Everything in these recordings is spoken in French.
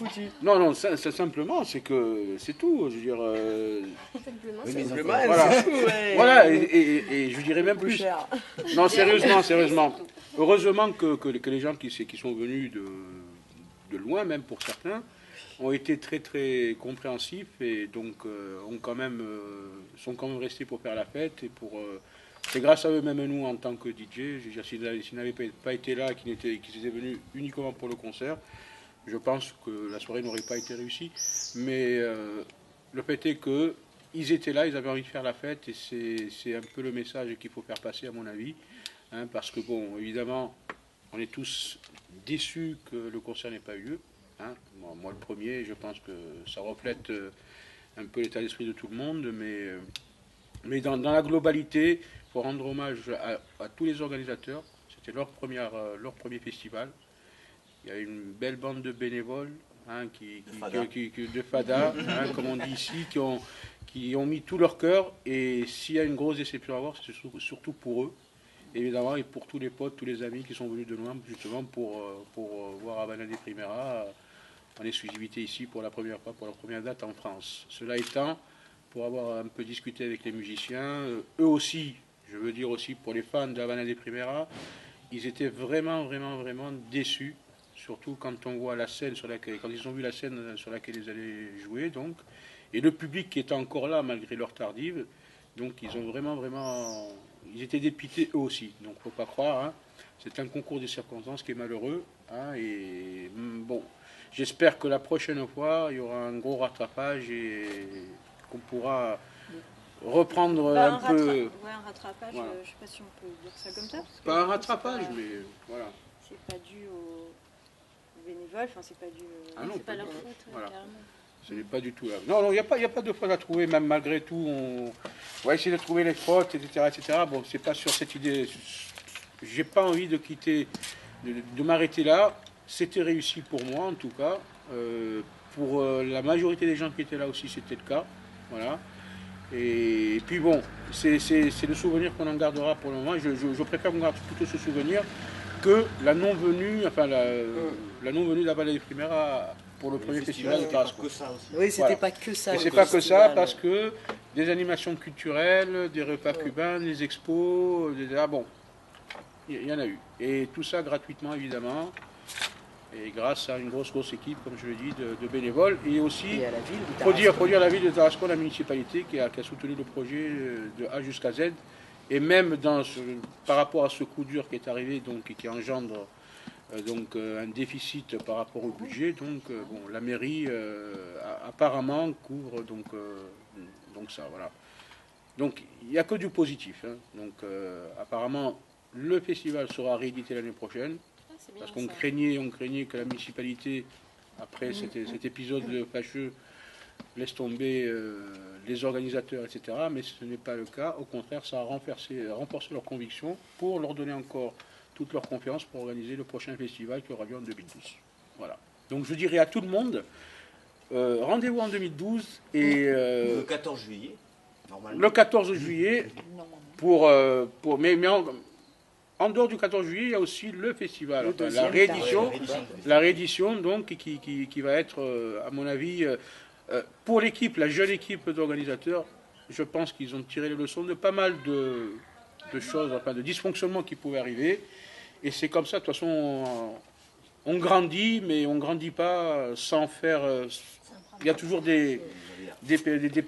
foutu. Non, non, ça, simplement, c'est que c'est tout. Je veux dire. Simplement, Voilà. C'est fou, ouais. Voilà, et je dirais même Plus plus. cher. Non, sérieusement, sérieusement. Heureusement que les gens qui sont venus de loin, même pour certains, ont été très très compréhensifs et donc sont quand même restés pour faire la fête et pour. C'est grâce à eux, même nous, en tant que DJ. Je veux dire, s'ils n'avaient pas été là, qu'ils étaient venus uniquement pour le concert, je pense que la soirée n'aurait pas été réussie. Mais le fait est que ils étaient là, ils avaient envie de faire la fête et c'est un peu le message qu'il faut faire passer, à mon avis. Hein, parce que, bon, évidemment, on est tous déçus que le concert n'ait pas eu lieu. Hein. Moi, le premier, je pense que ça reflète un peu l'état d'esprit de tout le monde. Mais dans la globalité, il faut rendre hommage à tous les organisateurs. C'était leur premier festival. Il y a une belle bande de bénévoles, hein, de Fada, hein, comme on dit ici, qui ont mis tout leur cœur. Et s'il y a une grosse déception à avoir, c'est surtout pour eux, évidemment, et pour tous les potes, tous les amis qui sont venus de loin, justement, pour voir Havana des Primera en exclusivité ici pour la première fois, pour la première date en France. Cela étant, pour avoir un peu discuté avec les musiciens, eux aussi, je veux dire aussi pour les fans de Havana des Primera, ils étaient vraiment, vraiment, vraiment déçus. Surtout quand on voit la scène quand ils ont vu la scène sur laquelle ils allaient jouer, donc, et le public qui était encore là malgré leur tardive, donc ils ont vraiment, vraiment, ils étaient dépités eux aussi. Donc faut pas croire, hein, c'est un concours des circonstances qui est malheureux, hein, et bon, j'espère que la prochaine fois il y aura un gros rattrapage et qu'on pourra reprendre un peu. Ouais, un rattrapage. Voilà. Je sais pas si on peut dire ça comme ça. Pas un rattrapage, mais voilà. C'est pas dû aux bénévoles, enfin c'est pas dû. Ah non, c'est pas pas leur du tout. faute, Voilà. carrément. Ce n'est pas du tout là. Non, non, il n'y a pas de faute à trouver, même malgré tout. On va essayer de trouver les fautes, etc. etc. Bon, c'est pas sur cette idée. J'ai pas envie de quitter, de m'arrêter là. C'était réussi pour moi, en tout cas. Pour la majorité des gens qui étaient là aussi, c'était le cas. Voilà. Et puis bon, c'est le souvenir qu'on en gardera pour le moment. Je préfère qu'on garde plutôt ce souvenir que la non-venue, enfin la non-venue de la Vallée des Primera pour le premier festival de Tarascon. Oui, c'était Voilà. pas que ça. Et le c'est pas que ça, festival. parce que des animations culturelles, des repas cubains, des expos, bon, il y en a eu. Et tout ça gratuitement, évidemment. Et grâce à une grosse équipe, comme je l'ai dit, de bénévoles. Et aussi, Et à la ville de faut dire Tarascon. la ville de Tarascon, la municipalité qui a soutenu le projet de A jusqu'à Z. Et même par rapport à ce coup dur qui est arrivé, donc, et qui engendre un déficit par rapport au budget, donc bon, la mairie apparemment couvre donc ça, voilà. Donc il n'y a que du positif. Hein. Donc apparemment le festival sera réédité l'année prochaine. Ah, c'est bien Parce qu'on ça. craignait que la municipalité, après cet épisode fâcheux, laisse tomber les organisateurs, etc. Mais ce n'est pas le cas. Au contraire, ça a renforcé leurs convictions pour leur donner encore toute leur confiance pour organiser le prochain festival qui aura lieu en 2012. Voilà. Donc je dirais à tout le monde, rendez-vous en 2012 et Le 14 juillet, normalement. le 14 juillet mais en dehors du 14 juillet, il y a aussi le festival, Le enfin, deuxième, la réédition donc qui va être, à mon avis, pour l'équipe, la jeune équipe d'organisateurs, je pense qu'ils ont tiré les leçons de pas mal de choses, enfin de dysfonctionnements qui pouvaient arriver. Et c'est comme ça, de toute façon, on grandit, mais on ne grandit pas sans faire. Il y a toujours des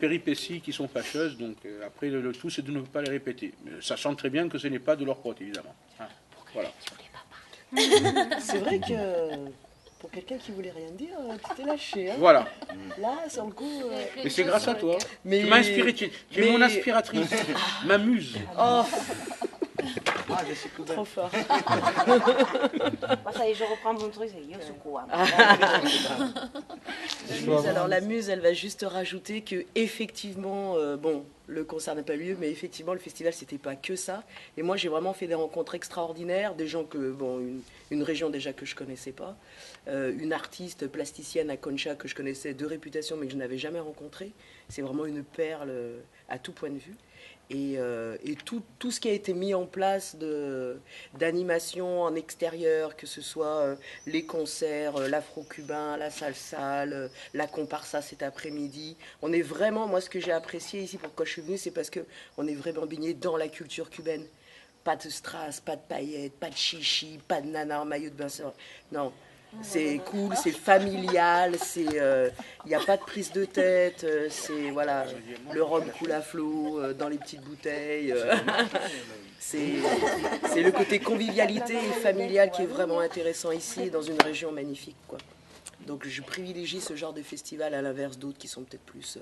péripéties qui sont fâcheuses, donc après le tout c'est de ne pas les répéter, sachant très bien que ce n'est pas de leur faute évidemment. Hein, voilà. C'est vrai que pour quelqu'un qui voulait rien dire, tu t'es lâché. Hein. Voilà. Là, sur le coup. Et c'est grâce à toi. Mais... Tu m'as inspiré, tu es mon aspiratrice, ma muse. Oh, Ah, je suis couvert. trop fort. Moi, ça y est, je reprends mon truc, c'est Yosuko. Hein. La muse, alors la muse, elle va juste rajouter que effectivement, bon, le concert n'a pas eu lieu, mais effectivement, le festival, c'était pas que ça. Et moi, j'ai vraiment fait des rencontres extraordinaires, des gens que, bon, une région déjà que je connaissais pas, une artiste plasticienne à Concha que je connaissais de réputation, mais que je n'avais jamais rencontrée. C'est vraiment une perle à tout point de vue. Et tout ce qui a été mis en place d'animation en extérieur, que ce soit les concerts, l'afro-cubain, la salsa, la comparsa cet après-midi, on est vraiment, moi ce que j'ai apprécié ici, pourquoi je suis venue, c'est parce qu'on est vraiment baigné dans la culture cubaine. Pas de strass, pas de paillettes, pas de chichi, pas de nana en maillot de bain. Non, c'est cool, c'est familial, il n'y a pas de prise de tête, c'est voilà, le rhum coule à flot dans les petites bouteilles. C'est le côté convivialité et familial qui est vraiment intéressant ici, dans une région magnifique, quoi. Donc je privilégie ce genre de festival à l'inverse d'autres qui sont peut-être plus...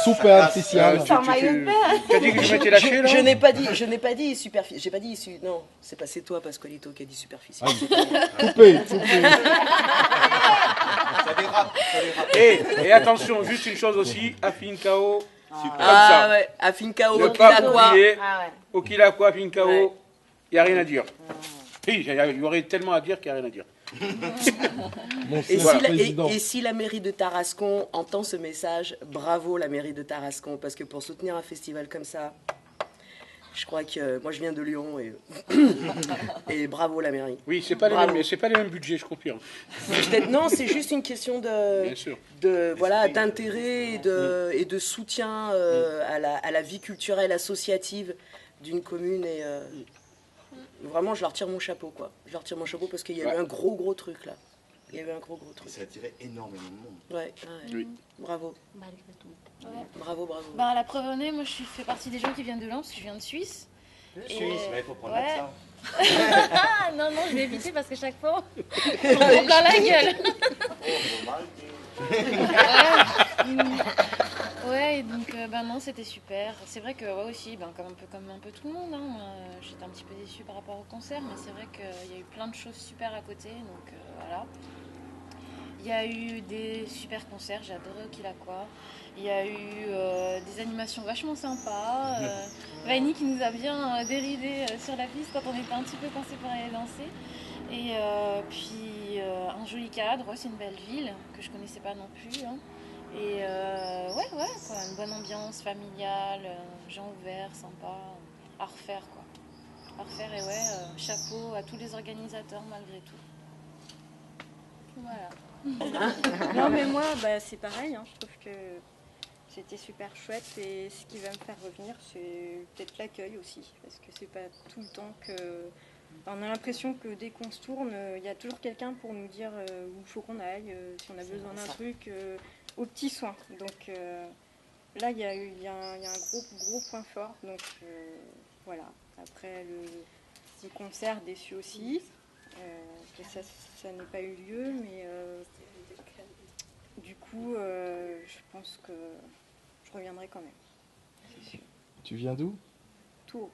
Superficial. Tu as dit que je m'étais lâché, là? Je n'ai pas dit superficiel. J'ai pas dit non, c'est toi Pasqualito qui a dit superficiel. Coupé. Ça dérape. Et attention, juste une chose aussi, Afincao, Ah ouais, Afincao, ne pas Okilakwa. oublier, Ah ouais. Okilakwa, Afincao, il Ouais. n'y a rien à dire. Oui, il y aurait tellement à dire qu'il n'y a rien à dire. Mon Et, cher si la, président. et si la mairie de Tarascon entend ce message, bravo la mairie de Tarascon, parce que pour soutenir un festival comme ça, je crois que moi je viens de Lyon et bravo la mairie. Oui, c'est pas, Bravo. c'est pas les mêmes budgets, je confirme. Non, c'est juste une question Bien sûr. voilà, d'intérêt et de soutien à la vie culturelle associative d'une commune. Et vraiment, je leur tire mon chapeau, quoi. Je leur tire mon chapeau parce qu'il y a eu un gros truc là. Il y a eu un gros truc. Ça a attiré énormément de monde. Ouais. Oui. Bravo. Malgré tout. Ouais. Bravo. Bah, la preuve en est, moi je fais partie des gens qui viennent de Lens, parce que je viens de Suisse. Suisse, mais il faut prendre ouais. l'accent. Ah non, je vais éviter parce que chaque fois, on me prend plein la gueule. Ouais, et donc non, c'était super. C'est vrai que ouais, aussi, comme un peu tout le monde, hein, j'étais un petit peu déçue par rapport au concert, mais c'est vrai qu'il y a eu plein de choses super à côté, donc voilà. Il y a eu des super concerts, j'ai adoré Okilakwa. Il y a eu des animations vachement sympas. Vaini qui nous a bien déridé sur la piste quand on était un petit peu coincés pour aller danser. Et puis un joli cadre, ouais, c'est une belle ville que je connaissais pas non plus. Hein. Et ouais, quoi, une bonne ambiance familiale, gens ouverts, sympa, à refaire quoi. À refaire et ouais, chapeau à tous les organisateurs malgré tout. Voilà. Non mais moi c'est pareil, hein. Je trouve que c'était super chouette et ce qui va me faire revenir c'est peut-être l'accueil aussi parce que c'est pas tout le temps que on a l'impression que dès qu'on se tourne il y a toujours quelqu'un pour nous dire où il faut qu'on aille, si on a besoin d'un truc, aux petits soins. Donc là il y a un gros point fort, donc voilà. Après le concert déçu aussi. Que ça n'ait pas eu lieu, mais du coup, je pense que je reviendrai quand même. C'est sûr. Tu viens d'où? Tours.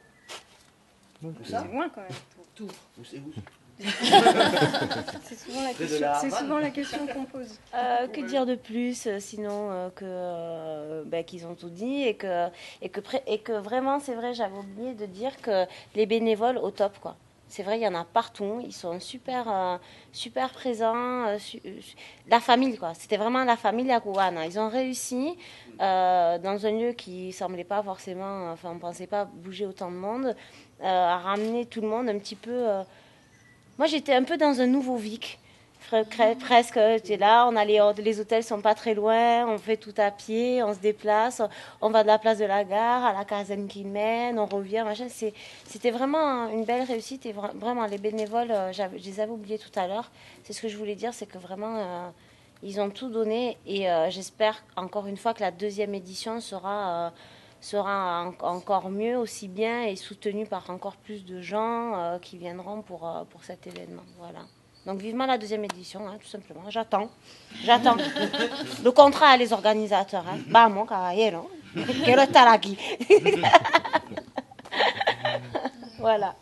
Ok. C'est loin quand même, Tours. Où c'est où? C'est souvent, Près de la Havane. souvent la question qu'on pose. Que dire de plus sinon qu'ils ont tout dit et que vraiment c'est vrai, j'avais oublié de dire que les bénévoles au top quoi. C'est vrai, il y en a partout, ils sont super présents. La famille, quoi. C'était vraiment la famille à Cubana. Ils ont réussi dans un lieu qui semblait pas forcément, enfin, on pensait pas bouger autant de monde, à ramener tout le monde un petit peu. Moi, j'étais un peu dans un nouveau Vic. Presque, tu es là, les hôtels sont pas très loin, on fait tout à pied, on se déplace, on va de la place de la gare à la caserne qui mène, on revient, machin. C'était vraiment une belle réussite et vraiment les bénévoles, je les avais oubliés tout à l'heure. C'est ce que je voulais dire, c'est que vraiment ils ont tout donné et j'espère encore une fois que la deuxième édition sera encore mieux, aussi bien et soutenue par encore plus de gens qui viendront pour cet événement. Voilà. Donc vivement la deuxième édition, hein, tout simplement. J'attends. Le contrat à les organisateurs. Hein. Vamos, caballero. Quiero estar aquí. Voilà.